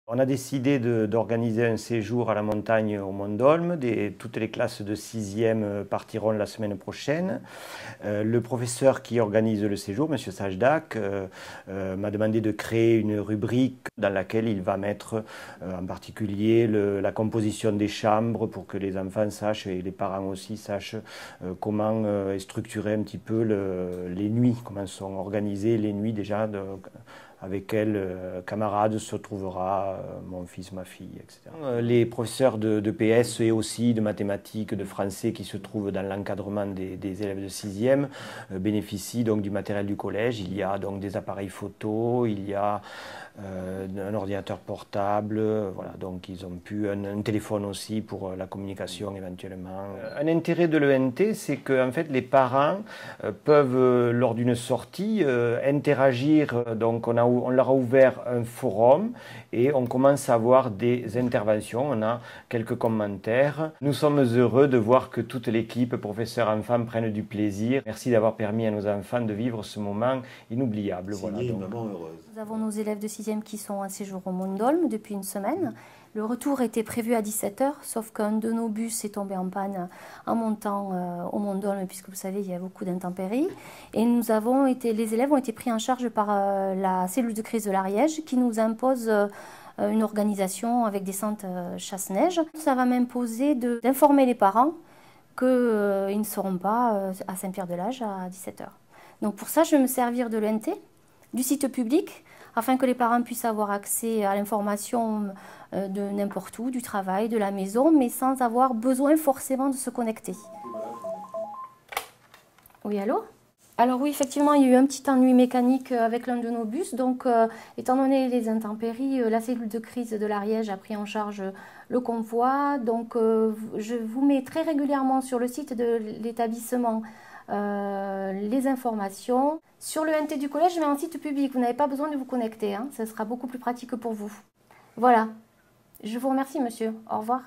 On a décidé d'organiser un séjour à la montagne au Mont d'Olme. Toutes les classes de 6e partiront la semaine prochaine. Le professeur qui organise le séjour, M. Sajdak, m'a demandé de créer une rubrique dans laquelle il va mettre en particulier la composition des chambres pour que les enfants sachent et les parents aussi sachent comment est structuré un petit peu les nuits, comment sont organisées les nuits déjà. Avec quels camarades se trouvera mon fils, ma fille, etc. Les professeurs de PS et aussi de mathématiques, de français qui se trouvent dans l'encadrement des élèves de 6e bénéficient donc du matériel du collège. Il y a donc des appareils photo, il y a un ordinateur portable, voilà, donc ils ont pu un téléphone aussi pour la communication éventuellement. Un intérêt de l'ENT, c'est que en fait, les parents peuvent, lors d'une sortie, interagir. Donc on leur a ouvert un forum et on commence à avoir des interventions, on a quelques commentaires. Nous sommes heureux de voir que toute l'équipe, professeurs, enfants, prennent du plaisir. Merci d'avoir permis à nos enfants de vivre ce moment inoubliable. Voilà, donc. Une maman heureuse. Nous avons nos élèves de 6e qui sont en séjour au Mont d'Olme depuis une semaine. Le retour était prévu à 17 h, sauf qu'un de nos bus est tombé en panne en montant au Mont d'Olme, puisque vous savez, il y a beaucoup d'intempéries. Et les élèves ont été pris en charge par la cellule de crise de l'Ariège qui nous impose une organisation avec des centres chasse-neige. Ça va m'imposer d'informer les parents qu'ils ne seront pas à Saint-Pierre-de-Lage à 17 h. Donc pour ça, je vais me servir de l'ENT, du site public, afin que les parents puissent avoir accès à l'information de n'importe où, du travail, de la maison, mais sans avoir besoin forcément de se connecter. Oui, allô ? Alors oui, effectivement, il y a eu un petit ennui mécanique avec l'un de nos bus. Donc, étant donné les intempéries, la cellule de crise de l'Ariège a pris en charge le convoi. Donc, je vous mets très régulièrement sur le site de l'établissement les informations. Sur le NT du collège, je mets un site public. Vous n'avez pas besoin de vous connecter, hein. Ça sera beaucoup plus pratique pour vous. Voilà. Je vous remercie, monsieur. Au revoir.